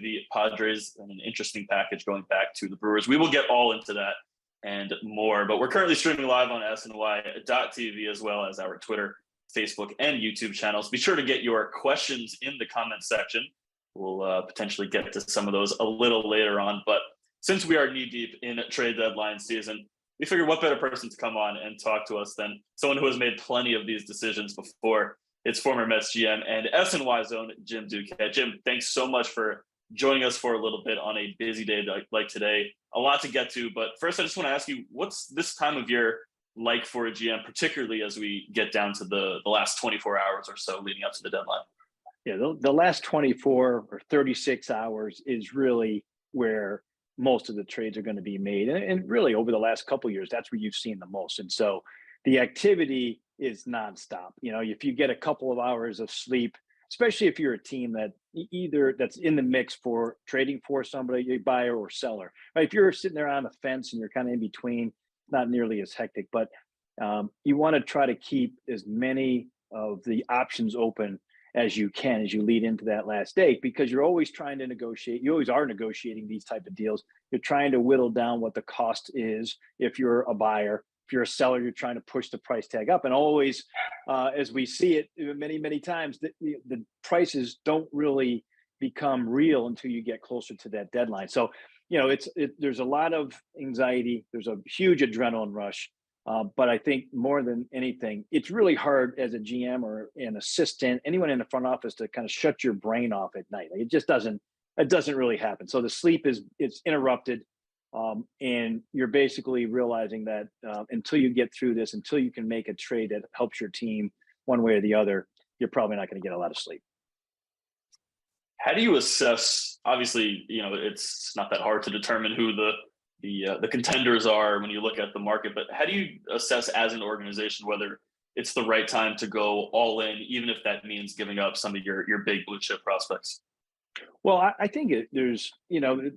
the Padres and an interesting package going back to the Brewers. We will get all into that and more, but we're currently streaming live on SNY.TV as well as our Twitter, Facebook, and YouTube channels. Be sure to get your questions in the comment section. We'll potentially get to some of those a little later on, but since we are knee deep in trade deadline season, we figured what better person to come on and talk to us than someone who has made plenty of these decisions before. It's former Mets GM and SNY zone, Jim Duquette. Jim, thanks so much for joining us for a little bit on a busy day like today. A lot to get to, but first I just want to ask you, what's this time of year like for a GM, particularly as we get down to the last 24 hours or so leading up to the deadline? Yeah, the last 24 or 36 hours is really where most of the trades are going to be made. And really over the last couple of years, that's where you've seen the most. And so the activity is nonstop. You know, if you get a couple of hours of sleep, especially if you're a team that either that's in the mix for trading for somebody, a buyer or seller, right? If you're sitting there on the fence and you're kind of in between, not nearly as hectic, but you want to try to keep as many of the options open as you can as you lead into that last day, because you're always trying to negotiate. You always are negotiating these type of deals. You're trying to whittle down what the cost is if you're a buyer. If you're a seller, you're trying to push the price tag up. And always, as we see it many, many times, the prices don't really become real until you get closer to that deadline. So, you know, there's a lot of anxiety. There's a huge adrenaline rush. But I think more than anything, it's really hard as a GM or an assistant, anyone in the front office, to kind of shut your brain off at night. Like, it doesn't really happen. So the sleep it's interrupted. And you're basically realizing that until you get through this, until you can make a trade that helps your team one way or the other, you're probably not going to get a lot of sleep. How do you assess, obviously, you know, it's not that hard to determine who the contenders are when you look at the market, but how do you assess as an organization whether it's the right time to go all in, even if that means giving up some of your big blue chip prospects? Well, I think there's, you know,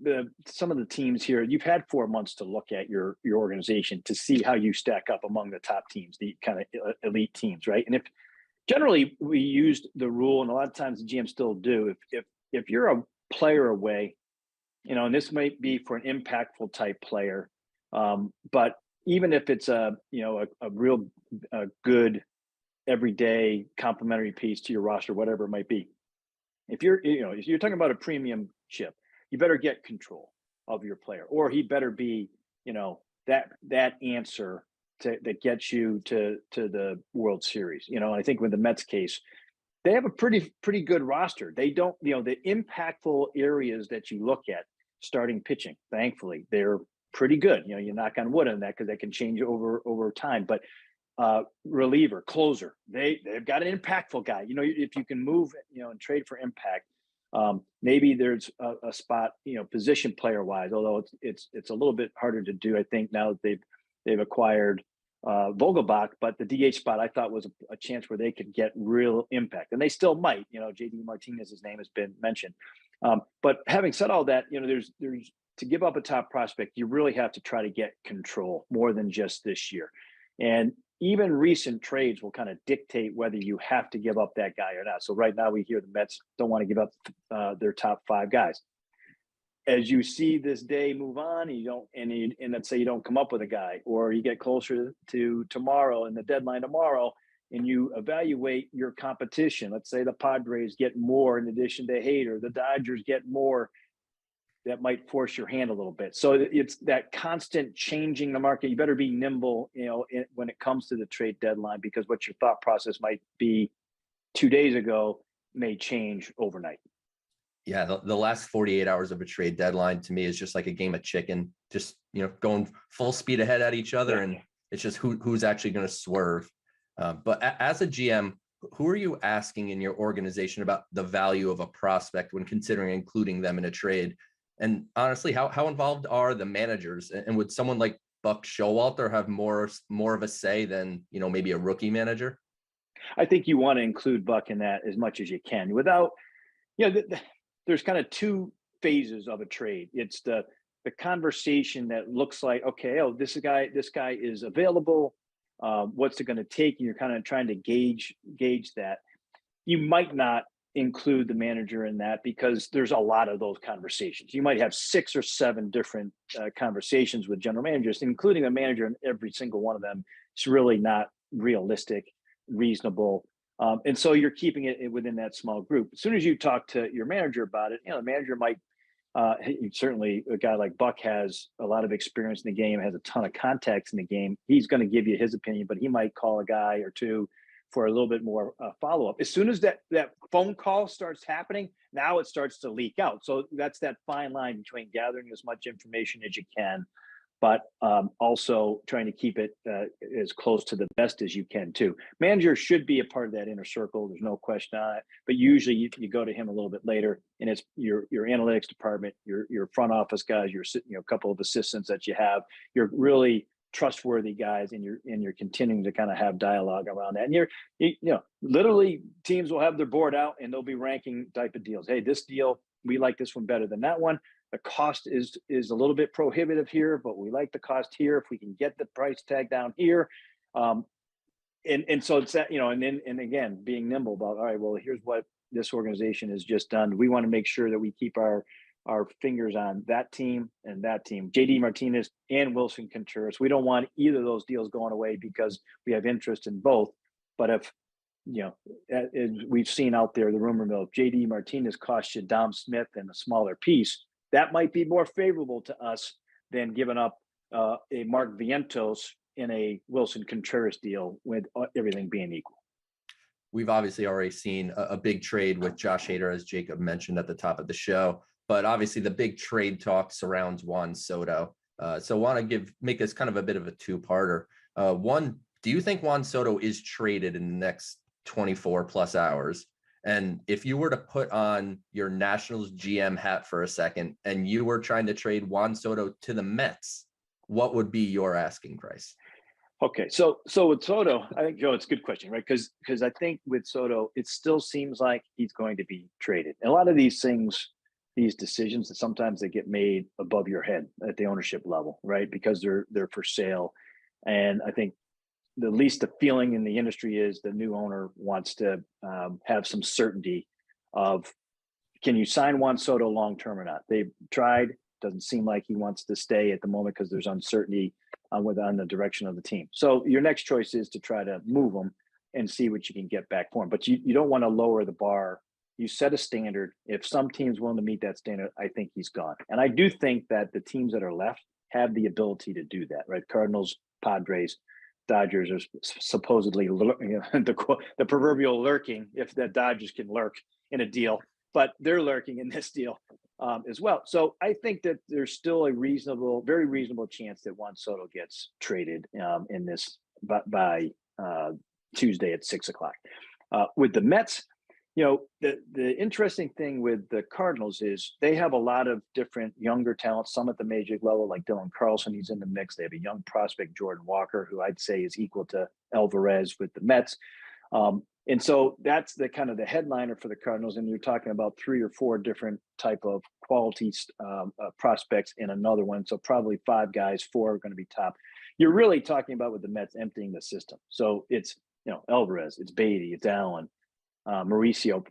some of the teams here, you've had 4 months to look at your organization to see how you stack up among the top teams, the kind of elite teams, right? And if generally we used the rule, and a lot of times the GMs still do, if you're a player away, you know, and this might be for an impactful type player, but even if it's a real good everyday complementary piece to your roster, whatever it might be, if you're talking about a premium chip, you better get control of your player, or he better be, you know, that answer that gets you to the World Series. You know, I think with the Mets case, they have a pretty good roster. They don't, you know, the impactful areas that you look at, starting pitching, thankfully, they're pretty good. You know, you knock on wood on that because that can change over time. But reliever, closer, they've got an impactful guy. You know, if you can move, you know, and trade for impact, maybe there's a spot, you know, position player wise. Although it's a little bit harder to do, I think, now that they've acquired Vogelbach, but the DH spot I thought was a chance where they could get real impact, and they still might. You know, JD Martinez's name has been mentioned. But having said all that, you know, there's to give up a top prospect, you really have to try to get control more than just this year. And even recent trades will kind of dictate whether you have to give up that guy or not. So right now we hear the Mets don't want to give up their top 5 guys. As you see this day move on, and let's say you don't come up with a guy, or you get closer to tomorrow and the deadline tomorrow, and you evaluate your competition. Let's say the Padres get more in addition to Hader, the Dodgers get more. That might force your hand a little bit. So it's that constant changing the market. You better be nimble, you know, when it comes to the trade deadline, because what your thought process might be 2 days ago may change overnight. Yeah, the last 48 hours of a trade deadline to me is just like a game of chicken, just, you know, going full speed ahead at each other. Yeah. And it's just who's actually going to swerve. But as a GM, who are you asking in your organization about the value of a prospect when considering including them in a trade? And honestly, how involved are the managers? And would someone like Buck Showalter have more of a say than, you know, maybe a rookie manager? I think you want to include Buck in that as much as you can. Without, you know, there's kind of 2 phases of a trade. It's the conversation that looks like, okay, oh, this guy is available. What's it going to take? And you're kind of trying to gauge that. You might not include the manager in that because there's a lot of those conversations. You might have 6 or 7 different conversations with general managers, including a manager in every single one of them. It's really not realistic, reasonable. And so you're keeping it within that small group. As soon as you talk to your manager about it, the manager might, certainly a guy like Buck has a lot of experience in the game, has a ton of contacts in the game. He's going to give you his opinion, but he might call a guy or two for a little bit more follow-up. As soon as that phone call starts happening, now it starts to leak out. So that's that fine line between gathering as much information as you can, but also trying to keep it as close to the best as you can too. Manager should be a part of that inner circle. There's no question on it. But usually you go to him a little bit later, and it's your analytics department, your front office guys, your a couple of assistants that you have. You're really trustworthy guys, and you're continuing to kind of have dialogue around that. And literally teams will have their board out and they'll be ranking type of deals. Hey, this deal, we like this one better than that one. The cost is a little bit prohibitive here, but we like the cost here. If we can get the price tag down here. And so it's that, and again, being nimble about, all right, well, here's what this organization has just done. We want to make sure that we keep our fingers on that team and that team, JD Martinez and Wilson Contreras. We don't want either of those deals going away because we have interest in both. But if, as we've seen out there, the rumor mill, if JD Martinez costs you Dom Smith and a smaller piece, that might be more favorable to us than giving up a Mark Vientos in a Wilson Contreras deal with everything being equal. We've obviously already seen a big trade with Josh Hader, as Jacob mentioned at the top of the show. But obviously the big trade talk surrounds Juan Soto. So want to make this kind of a bit of a two-parter. One, do you think Juan Soto is traded in the next 24 plus hours? And if you were to put on your Nationals GM hat for a second and you were trying to trade Juan Soto to the Mets, what would be your asking price? Okay, so with Soto, I think, Joe, it's a good question, right? Because I think with Soto, it still seems like he's going to be traded. And a lot of these things, these decisions, that sometimes they get made above your head at the ownership level, right? Because they're for sale. And I think the least the feeling in the industry is the new owner wants to have some certainty of, can you sign Juan Soto long-term or not? They've tried, doesn't seem like he wants to stay at the moment because there's uncertainty on the direction of the team. So your next choice is to try to move him and see what you can get back for him. But you don't want to lower the bar. You set a standard. If some team's willing to meet that standard, I think he's gone. And I do think that the teams that are left have the ability to do that, right? Cardinals, Padres, Dodgers are supposedly the proverbial lurking, if the Dodgers can lurk in a deal, but they're lurking in this deal as well. So I think that there's still a very reasonable chance that Juan Soto gets traded in this by Tuesday at 6:00. With the Mets, the interesting thing with the Cardinals is they have a lot of different younger talents, some at the major league level, like Dylan Carlson, he's in the mix. They have a young prospect, Jordan Walker, who I'd say is equal to Alvarez with the Mets. And so that's the kind of the headliner for the Cardinals. And you're talking about 3 or 4 different type of quality prospects in another one. So probably 5 guys, 4 are going to be top. You're really talking about with the Mets emptying the system. So it's, Alvarez, it's Beatty, it's Allen, Mauricio,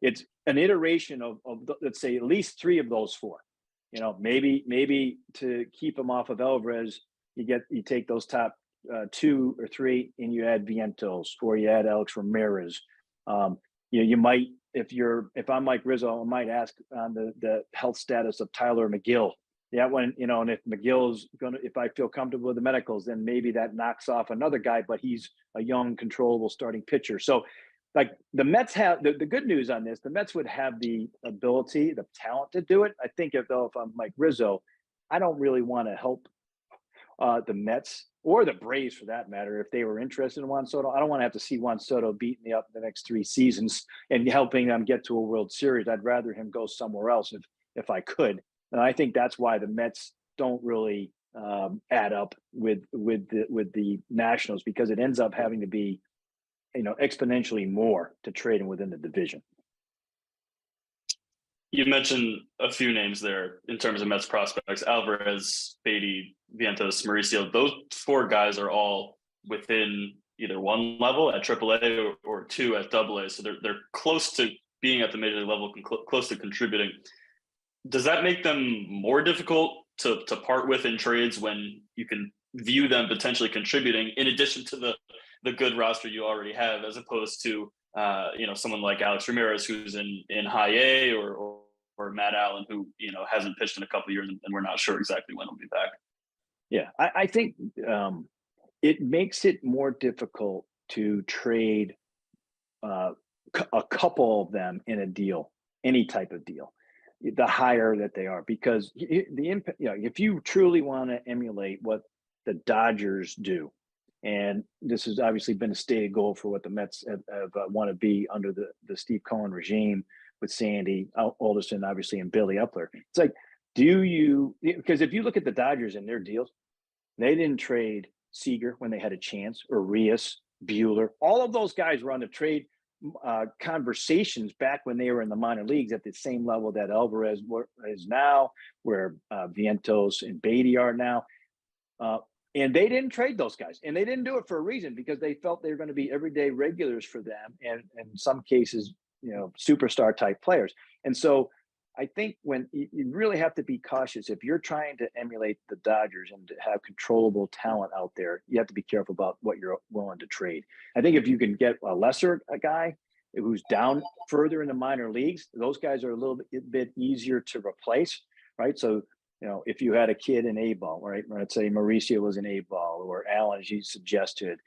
it's an iteration of let's say at least 3 of those 4. Maybe to keep them off of Alvarez, you take those top 2 or 3 and you add Vientos or you add Alex Ramirez. You might, if I'm Mike Rizzo, I might ask on the health status of Tyler McGill. Yeah, and if McGill's if I feel comfortable with the medicals, then maybe that knocks off another guy, but he's a young, controllable starting pitcher. So like the Mets have the good news on this, the Mets would have the ability, the talent to do it. I think if I'm Mike Rizzo, I don't really want to help the Mets or the Braves for that matter. If they were interested in Juan Soto, I don't want to have to see Juan Soto beating me up the next 3 seasons and helping them get to a World Series. I'd rather him go somewhere else if I could. And I think that's why the Mets don't really add up with the Nationals, because it ends up having to be exponentially more to trade him within the division. You mentioned a few names there in terms of Mets prospects: Alvarez, Beatty, Vientos, Mauricio. Those 4 guys are all within either 1 level at AAA or 2 at AA. So they're close to being at the major league level, close to contributing. Does that make them more difficult to part with in trades when you can view them potentially contributing in addition to the good roster you already have, as opposed to someone like Alex Ramirez, who's in high A, or Matt Allen, who hasn't pitched in a couple of years, and we're not sure exactly when he'll be back. Yeah, I think it makes it more difficult to trade a couple of them in a deal, any type of deal, the higher that they are, because the impact, if you truly want to emulate what the Dodgers do, and this has obviously been a stated goal for what the Mets have want to be under the Steve Cohen regime, with Sandy Alderson, obviously, and Billy Epler. It's like, because if you look at the Dodgers and their deals, they didn't trade Seager when they had a chance, or Rios, Buehler. All of those guys were on the trade conversations back when they were in the minor leagues at the same level that Alvarez is now, where Vientos and Beatty are now. And they didn't trade those guys, and they didn't do it for a reason, because they felt they were going to be everyday regulars for them, and in some cases, superstar type players. And so I think when you really have to be cautious, if you're trying to emulate the Dodgers and to have controllable talent out there, you have to be careful about what you're willing to trade. I think if you can get a guy who's down further in the minor leagues, those guys are a little bit easier to replace, right? So, if you had a kid in A-ball, right? Let's say Mauricio was in A-ball, or Allen, as you suggested,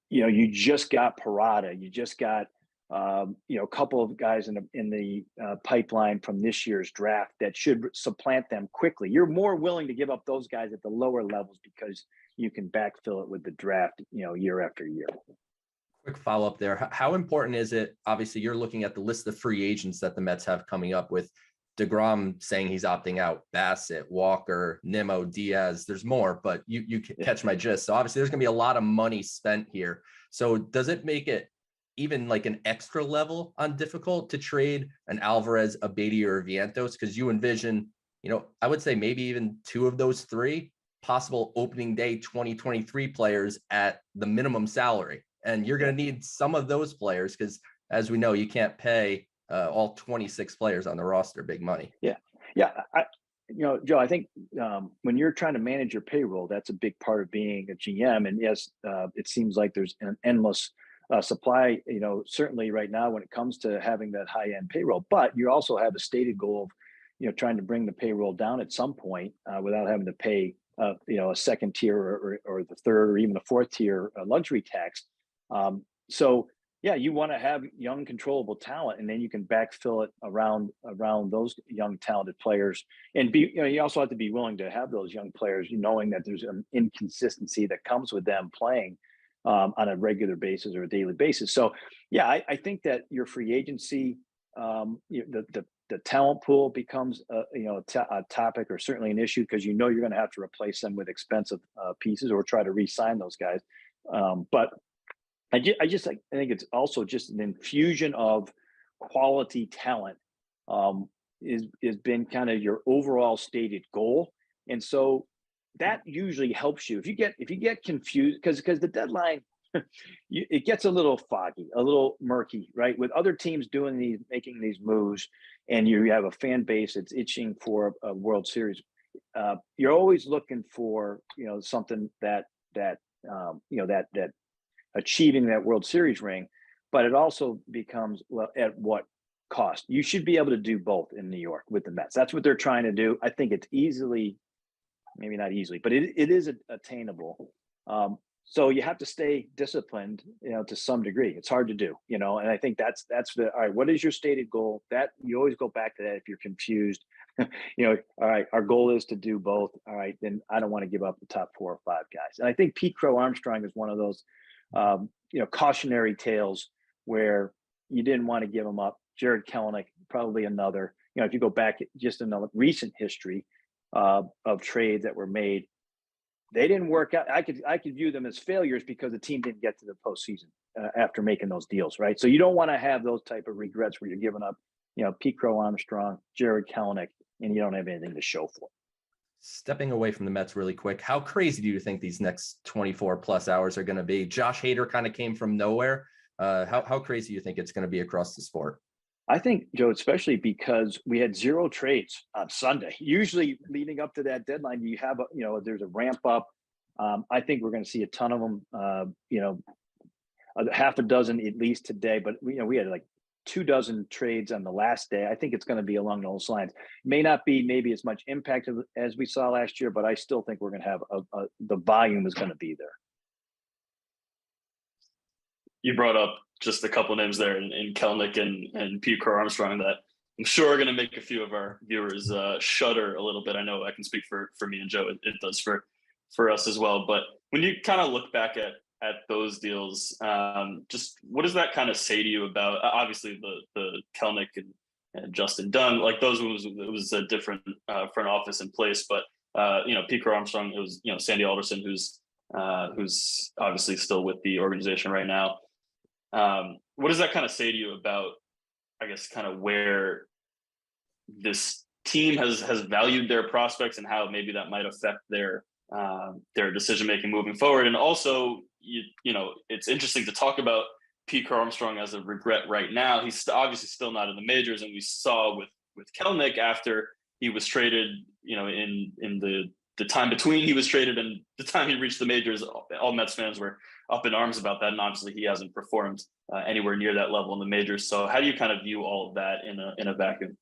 you just got Parada, you just got a couple of guys in the pipeline from this year's draft that should supplant them quickly. You're more willing to give up those guys at the lower levels because you can backfill it with the draft, year after year. Quick follow-up there. How important is it? Obviously, you're looking at the list of free agents that the Mets have coming up, with DeGrom saying he's opting out, Bassett, Walker, Nimmo, Diaz. There's more, but you catch my gist. So obviously there's going to be a lot of money spent here. So does it make it even like an extra level on difficult to trade an Alvarez, a Beatty, or a Vientos? Because you envision, I would say maybe even two of those three possible opening day 2023 players at the minimum salary. And you're going to need some of those players, because as we know, you can't pay all 26 players on the roster big money. Yeah. Joe, I think when you're trying to manage your payroll, that's a big part of being a GM. And yes, it seems like there's an endless supply, certainly right now when it comes to having that high end payroll, but you also have a stated goal of, trying to bring the payroll down at some point without having to pay, a second tier or the third or even a fourth tier luxury tax. So yeah, you want to have young, controllable talent, and then you can backfill it around those young, talented players. And you also have to be willing to have those young players, knowing that there's an inconsistency that comes with them playing on a regular basis or a daily basis. So yeah, I think that your free agency, the talent pool becomes a topic, or certainly an issue, because you're going to have to replace them with expensive pieces or try to re-sign those guys. But I think it's also just an infusion of quality talent is been kind of your overall stated goal. And so that usually helps you if you get confused, because the deadline, it gets a little foggy, a little murky, right? With other teams making these moves, and you have a fan base that's itching for a World Series. You're always looking for, something that achieving that World Series ring, but it also becomes, well, at what cost? You should be able to do both in New York with the Mets. That's what they're trying to do. I think it's maybe not easily, but it is attainable. So you have to stay disciplined, to some degree. It's hard to do, and I think that's all right. What is your stated goal? That you always go back to that if you're confused. All right, our goal is to do both. All right, then I don't want to give up the top 4 or 5 guys. And I think Pete Crow Armstrong is one of those cautionary tales where you didn't want to give them up. Jared Kelenic, probably another. If you go back just in the recent history of trades that were made, they didn't work out. I could view them as failures because the team didn't get to the postseason after making those deals, right? So you don't want to have those type of regrets where you're giving up, Pete Crow Armstrong, Jared Kelenic, and you don't have anything to show for it. Stepping away from the Mets really quick, how crazy do you think these next 24 plus hours are going to be? Josh Hader kind of came from nowhere, How crazy do you think it's going to be across the sport? I think, Joe, especially because we had 0 trades on Sunday. Usually leading up to that deadline, you have, there's a ramp up. I think we're going to see a ton of them, a half a dozen at least today, but we had like 24 trades on the last day. I think it's going to be along those lines. May not be maybe as much impact as we saw last year, but I still think we're going to have the volume is going to be there. You brought up just a couple names there in Kelenic and Pete Crow-Armstrong that I'm sure are going to make a few of our viewers shudder a little bit. I know I can speak for me and Joe. It does for us as well. But when you kind of look back at those deals, just what does that kind of say to you about obviously the Kelenic and Justin Dunn? Like those it was a different front office in place, but Pete Crow-Armstrong, it was Sandy Alderson who's obviously still with the organization right now. What does that kind of say to you about, I guess, kind of where this team has valued their prospects and how maybe that might affect their decision making moving forward? And also, it's interesting to talk about Pete Crow-Armstrong as a regret right now. He's obviously still not in the majors, and we saw with Kelenic after he was traded, in the time between he was traded and the time he reached the majors, all Mets fans were up in arms about that. And obviously he hasn't performed anywhere near that level in the majors. So how do you kind of view all of that in a vacuum?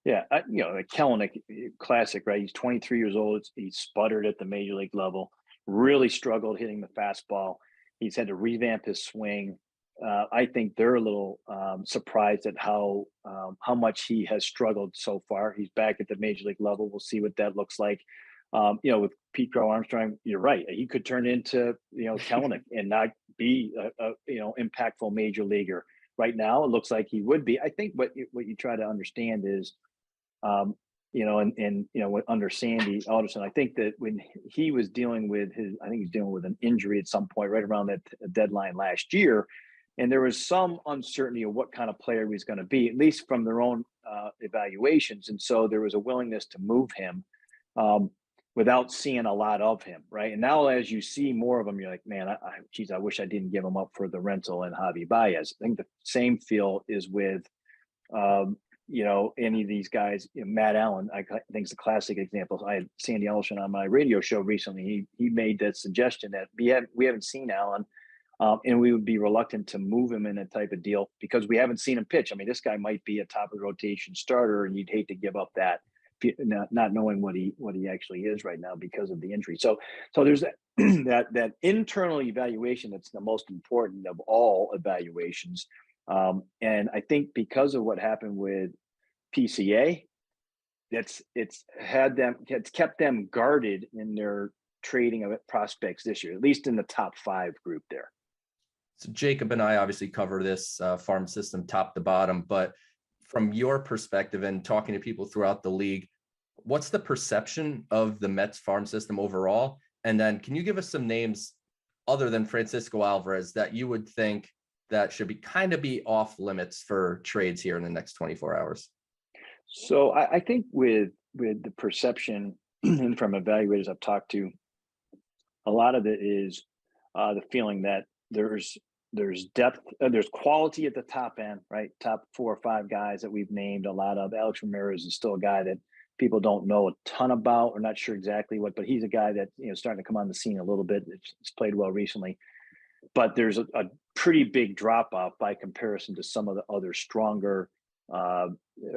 Yeah. Kelenic, classic, right? He's 23 years old. He sputtered at the major league level, really struggled hitting the fastball. He's had to revamp his swing. I think they're a little surprised at how much he has struggled so far. He's back at the major league level. We'll see what that looks like. With Pete Crow-Armstrong, you're right. He could turn into, Kelenic and not be a impactful major leaguer. Right now, it looks like he would be. I think what you try to understand is, under Sandy Alderson, I think that when he was dealing with he's dealing with an injury at some point right around that deadline last year. And there was some uncertainty of what kind of player he was going to be, at least from their own evaluations. And so there was a willingness to move him. Without seeing a lot of him, right? And now as you see more of him, you're like, man, I wish I didn't give him up for the rental and Javi Baez. I think the same feel is with, any of these guys. Matt Allen, I think is a classic example. I had Sandy Alderson on my radio show recently. He made that suggestion that we haven't seen Allen, and we would be reluctant to move him in a type of deal because we haven't seen him pitch. I mean, this guy might be a top of the rotation starter, and you'd hate to give up that. Not knowing what he actually is right now because of the injury. So there's that internal evaluation that's the most important of all evaluations. And I think because of what happened with PCA, it's kept them guarded in their trading of prospects this year, at least in the top 5 group there. So Jacob and I obviously cover this farm system top to bottom, but from your perspective and talking to people throughout the league, what's the perception of the Mets farm system overall? And then can you give us some names other than Francisco Alvarez that you would think that should be off limits for trades here in the next 24 hours? So I think with the perception and from evaluators I've talked to, a lot of it is the feeling that there's depth, there's quality at the top end, right? Top 4 or 5 guys that we've named a lot of. Alex Ramirez is still a guy that people don't know a ton about or not sure exactly what, but he's a guy that, starting to come on the scene a little bit. It's played well recently, but there's a pretty big drop off by comparison to some of the other stronger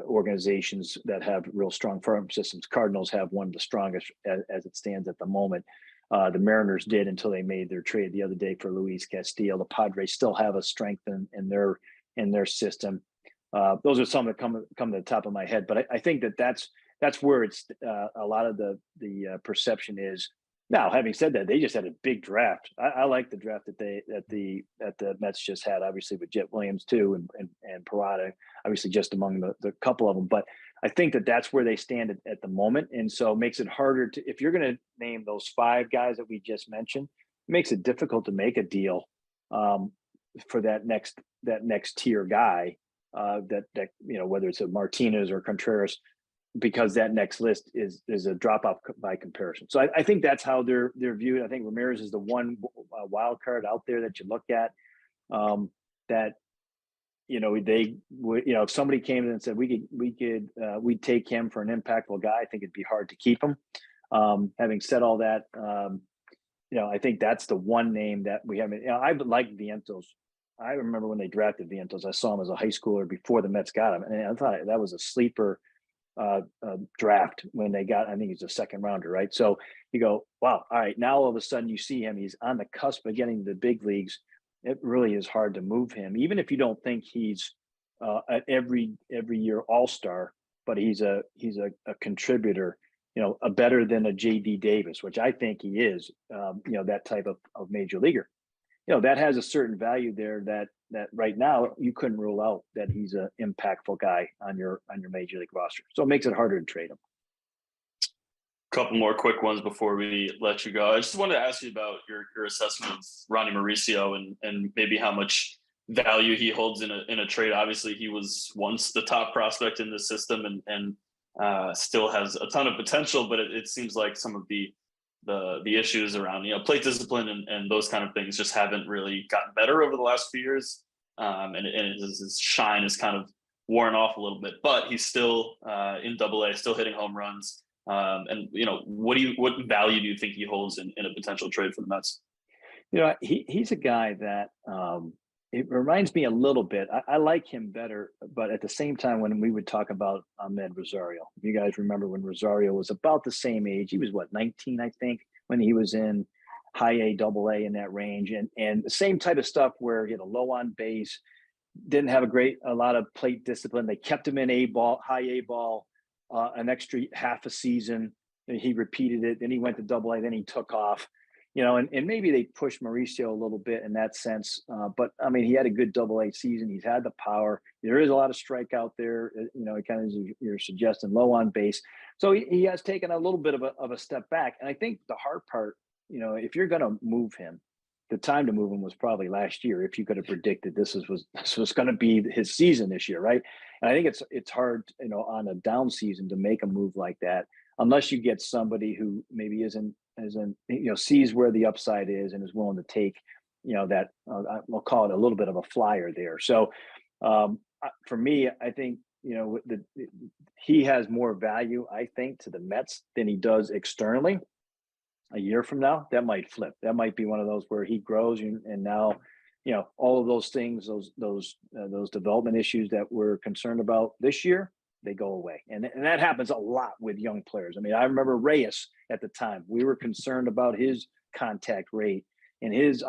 organizations that have real strong farm systems. Cardinals have one of the strongest as it stands at the moment. The Mariners did until they made their trade the other day for Luis Castillo. The Padres still have a strength in their system. Those are some that come to the top of my head, but I think that's where it's a lot of the perception is. Now, having said that, they just had a big draft. I like the draft that the Mets just had, obviously with Jet Williams too, and Parada, obviously just among the couple of them. But I think that's where they stand at the moment, and so it makes it harder to, if you're going to name those 5 guys that we just mentioned, it makes it difficult to make a deal for that next tier guy. That whether it's a Martinez or Contreras, because that next list is a drop off by comparison. So I think that's how they're viewed. I think Ramirez is the one wild card out there that you look at that, they would, if somebody came in and said we'd take him for an impactful guy, I think it'd be hard to keep him. Having said all that, I think that's the one name that we haven't. I like Vientos. I remember when they drafted Vientos, I saw him as a high schooler before the Mets got him, and I thought that was a sleeper draft when they got. I think he's a second rounder, right? So you go, wow, all right. Now all of a sudden you see him; he's on the cusp of getting to the big leagues. It really is hard to move him, even if you don't think he's an every year All-Star, but he's a contributor. A better than a JD Davis, which I think he is. That type of major leaguer. That has a certain value there that right now you couldn't rule out that he's an impactful guy on your major league roster. So it makes it harder to trade him. Couple more quick ones before we let you go. I just wanted to ask you about your assessment of Ronnie Mauricio and maybe how much value he holds in a trade. Obviously, he was once the top prospect in the system and still has a ton of potential, but it seems like some of the issues around plate discipline and those kind of things just haven't really gotten better over the last few years, and his shine is kind of worn off a little bit. But he's still in AA, still hitting home runs. And what value do you think he holds in a potential trade for the Mets? He's a guy that it reminds me a little bit. I like him better, but at the same time, when we would talk about Ahmed Rosario, if you guys remember when Rosario was about the same age, he was 19, I think, when he was in high A, double A in that range, and the same type of stuff where he had a low on base, didn't have a lot of plate discipline. They kept him in high A ball, an extra half a season. He repeated it, then he went to double A, then he took off. And maybe they pushed Mauricio a little bit in that sense. But I mean, he had a good double A season. He's had the power. There is a lot of strikeout there. Kind of you're suggesting low on base. So he has taken a little bit of a step back. And I think the hard part, if you're going to move him, the time to move him was probably last year. If you could have predicted this was going to be his season this year, right? And I think it's hard, on a down season to make a move like that, unless you get somebody who maybe isn't sees where the upside is and is willing to take, that we'll call it a little bit of a flyer there. So for me, I think, he has more value, I think, to the Mets than he does externally. A year from now, that might flip. That might be one of those where he grows and now, all of those things, those development issues that we're concerned about this year, they go away. And that happens a lot with young players. I mean, I remember Reyes at the time. We were concerned about his contact rate and his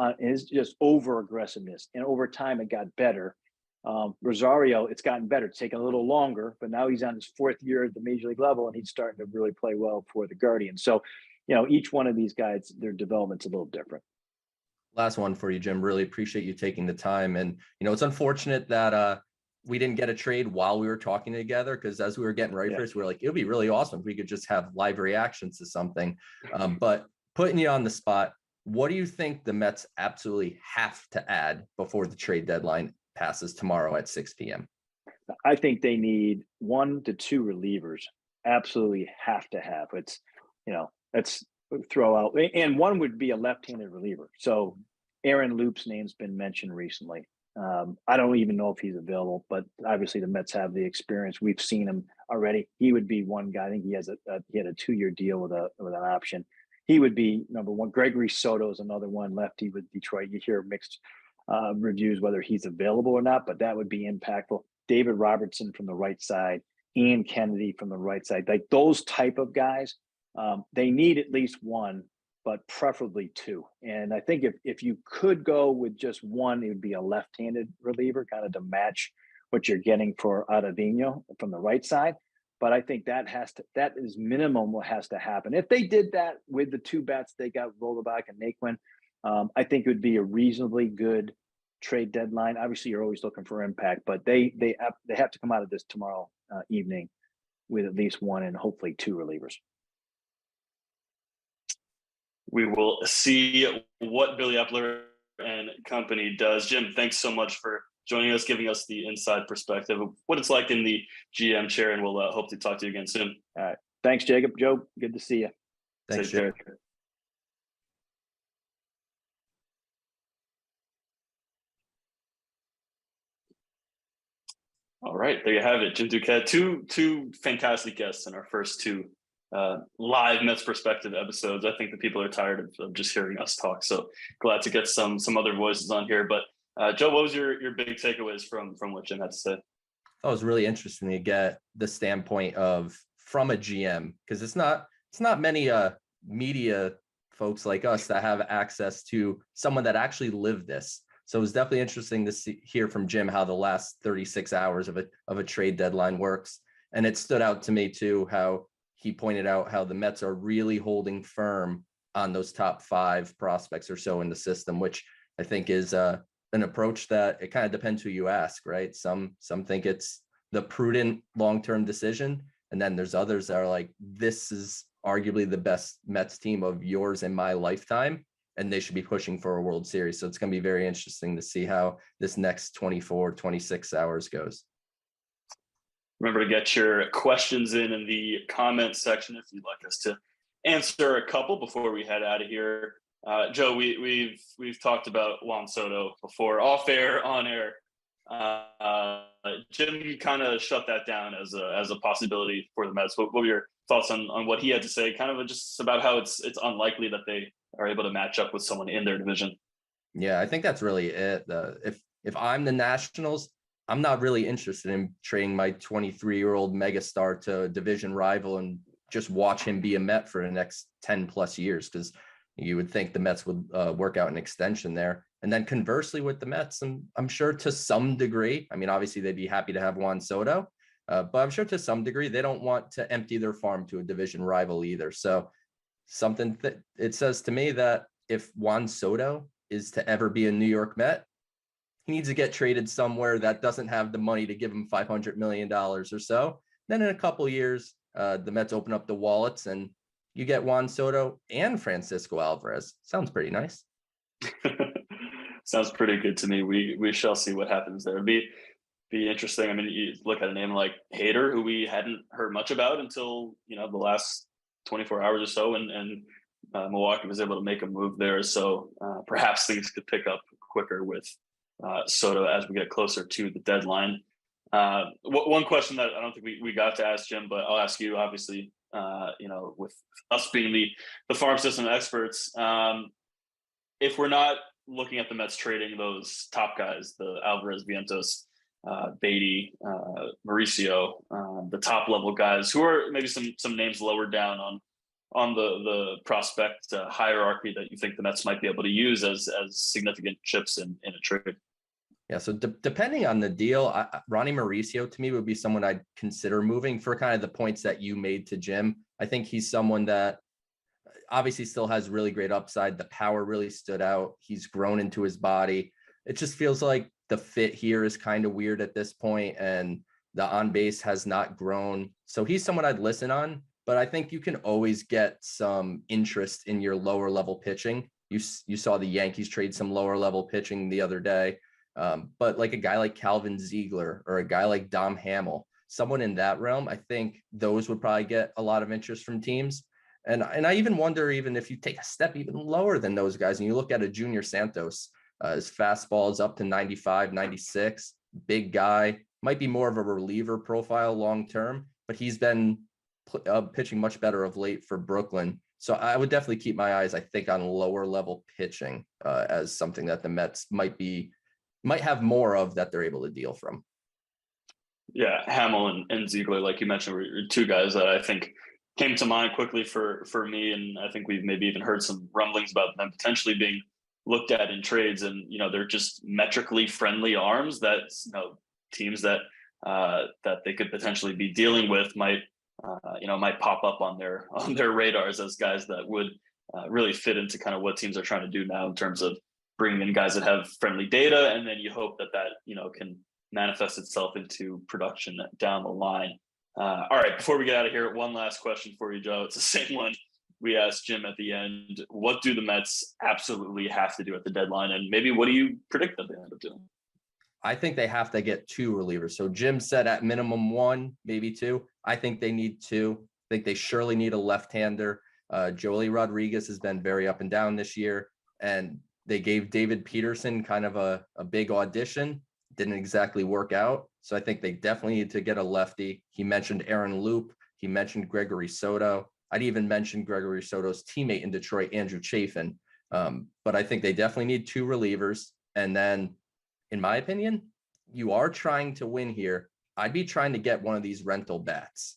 just over aggressiveness. And over time, it got better. Rosario, it's gotten better. It's taken a little longer, but now he's on his fourth year at the major league level, and he's starting to really play well for the Guardians. So, each one of these guys, their development's a little different. Last one for you, Jim. Really appreciate you taking the time. And, it's unfortunate that we didn't get a trade while we were talking together, because as we were getting ready for this, we were like, it would be really awesome if we could just have live reactions to something. But putting you on the spot, what do you think the Mets absolutely have to add before the trade deadline passes tomorrow at 6 p.m.? I think they need 1 to 2 relievers. Absolutely have to have. It's, let's throw out, and one would be a left-handed reliever. So Aaron Loop's name's been mentioned recently. I don't even know if he's available, but obviously the Mets have the experience. We've seen him already. He would be one guy. I think he had a 2-year deal with an option. He would be number one. Gregory Soto is another one, lefty with Detroit. You hear mixed reviews whether he's available or not, but that would be impactful. David Robertson from the right side, Ian Kennedy from the right side, like those type of guys. They need at least one, but preferably 2. And I think if you could go with just one, it would be a left-handed reliever, kind of to match what you're getting for Ottavino from the right side. But I think that is minimum what has to happen. If they did that with the 2 bats they got, Vogelbach and Naquin, I think it would be a reasonably good trade deadline. Obviously, you're always looking for impact, but they have to come out of this tomorrow evening with at least 1 and hopefully 2 relievers. We will see what Billy Epler and company does. Jim, thanks so much for joining us, giving us the inside perspective of what it's like in the GM chair, and we'll hope to talk to you again soon. All right. Thanks, Jacob. Joe, good to see you. Thanks, Jim. All right, there you have it, Jim Duquette. Two fantastic guests in our first two live Mets Perspective episodes. I think the people are tired of just hearing us talk. So glad to get some other voices on here. But Joe, what was your big takeaways from what Jim had to say? It was really interesting to get the standpoint of from a GM, because it's not many media folks like us that have access to someone that actually lived this. So it was definitely interesting to hear from Jim how the last 36 hours of a trade deadline works. And it stood out to me too, how he pointed out how the Mets are really holding firm on those top 5 prospects or so in the system, which I think is an approach that it kind of depends who you ask, right? Some think it's the prudent long-term decision. And then there's others that are like, this is arguably the best Mets team of yours in my lifetime, and they should be pushing for a World Series. So it's going to be very interesting to see how this next 24, 26 hours goes. Remember to get your questions in the comment section if you'd like us to answer a couple before we head out of here. Joe, we've talked about Juan Soto before, off air, on air. Jim kind of shut that down as a possibility for the Mets. What were your thoughts on what he had to say? Kind of just about how it's unlikely that they are able to match up with someone in their division. Yeah, I think that's really it. If I'm the Nationals, I'm not really interested in trading my 23-year-old megastar to a division rival and just watch him be a Met for the next 10 plus years, because you would think the Mets would work out an extension there. And then conversely with the Mets, I'm sure to some degree, I mean, obviously they'd be happy to have Juan Soto, but I'm sure to some degree they don't want to empty their farm to a division rival either. So something that it says to me that if Juan Soto is to ever be a New York Met, he needs to get traded somewhere that doesn't have the money to give him $500 million or so. Then in a couple of years, the Mets open up the wallets and you get Juan Soto and Francisco Alvarez. Sounds pretty nice. Sounds pretty good to me. We shall see what happens there. It'd be interesting. I mean, you look at a name like Hader, who we hadn't heard much about until the last 24 hours or so, and Milwaukee was able to make a move there. So perhaps things could pick up quicker with Soto as we get closer to the deadline. One question that I don't think we got to ask Jim, but I'll ask you, obviously, with us being the farm system experts, if we're not looking at the Mets trading those top guys, the Alvarez, Vientos, Beatty, Mauricio, the top level guys who are maybe some names lower down on the prospect hierarchy that you think the Mets might be able to use as significant chips in a trade? Yeah, so depending on the deal, Ronnie Mauricio to me would be someone I'd consider moving for kind of the points that you made to Jim. I think he's someone that obviously still has really great upside. The power really stood out. He's grown into his body. It just feels like the fit here is kind of weird at this point, and the on base has not grown. So he's someone I'd listen on, but I think you can always get some interest in your lower level pitching. You saw the Yankees trade some lower level pitching the other day. But like a guy like Calvin Ziegler or a guy like Dom Hamill, someone in that realm, I think those would probably get a lot of interest from teams. And I even wonder, even if you take a step even lower than those guys and you look at a Junior Santos, his fastball is up to 95, 96, big guy, might be more of a reliever profile long-term, but he's been pitching much better of late for Brooklyn. So I would definitely keep my eyes, I think, on lower level pitching as something that the Mets might have more of that they're able to deal from. Yeah, Hamill and Ziegler, like you mentioned, were two guys that I think came to mind quickly for me, and I think we've maybe even heard some rumblings about them potentially being looked at in trades. And they're just metrically friendly arms that teams that they could potentially be dealing with might pop up on their radars as guys that would really fit into kind of what teams are trying to do now in terms of bringing in guys that have friendly data, and then you hope that can manifest itself into production down the line. All right, before we get out of here, one last question for you, Joe. It's the same one we asked Jim at the end. What do the Mets absolutely have to do at the deadline, and maybe what do you predict that they end up doing? I think they have to get 2 relievers. So Jim said at minimum 1, maybe 2. I think they need 2. I think they surely need a left-hander. Joely Rodriguez has been very up and down this year, and they gave David Peterson kind of a big audition. didn't exactly work out. So I think they definitely need to get a lefty. He mentioned Aaron Loop. He mentioned Gregory Soto. I'd even mentioned Gregory Soto's teammate in Detroit, Andrew Chafin. But I think they definitely need 2 relievers. And then, in my opinion, you are trying to win here. I'd be trying to get one of these rental bats.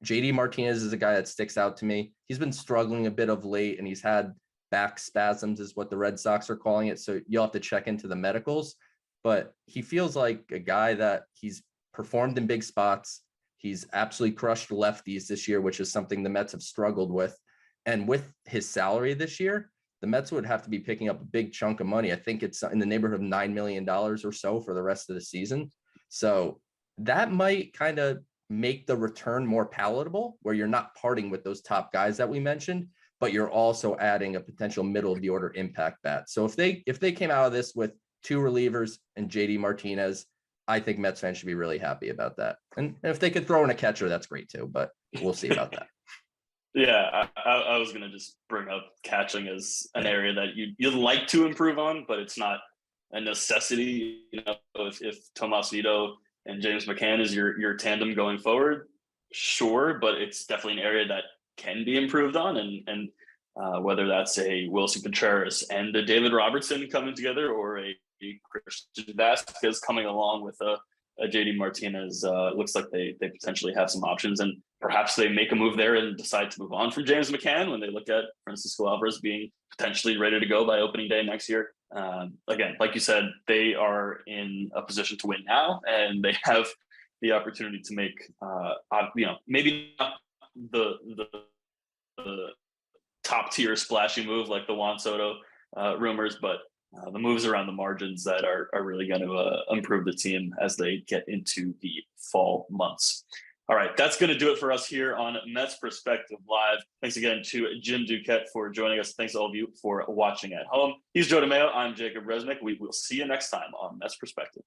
JD Martinez is a guy that sticks out to me. He's been struggling a bit of late, and he's had back spasms is what the Red Sox are calling it. So you'll have to check into the medicals, but he feels like a guy that he's performed in big spots. He's absolutely crushed lefties this year, which is something the Mets have struggled with. And with his salary this year, the Mets would have to be picking up a big chunk of money. I think it's in the neighborhood of $9 million or so for the rest of the season. So that might kind of make the return more palatable, where you're not parting with those top guys that we mentioned, but you're also adding a potential middle of the order impact bat. So if they came out of this with 2 relievers and JD Martinez, I think Mets fans should be really happy about that. And if they could throw in a catcher, that's great too, but we'll see about that. Yeah, I was going to just bring up catching as an area that you'd like to improve on, but it's not a necessity. You know, if Tomas Vito and James McCann is your tandem going forward, sure, but it's definitely an area that can be improved on, and whether that's a Wilson Contreras and a David Robertson coming together, or a Christian Vasquez coming along with a JD Martinez, looks like they potentially have some options, and perhaps they make a move there and decide to move on from James McCann when they look at Francisco Alvarez being potentially ready to go by opening day next year. Again, like you said, they are in a position to win now, and they have the opportunity to make, maybe not the top tier splashy move like the Juan Soto rumors, but the moves around the margins that are really going to improve the team as they get into the fall months. All right, that's going to do it for us here on Mets Perspective Live. Thanks again to Jim Duquette for joining us. Thanks to all of you for watching at home. He's Joe DeMayo. I'm Jacob Resnick. We will see you next time on Mets Perspective.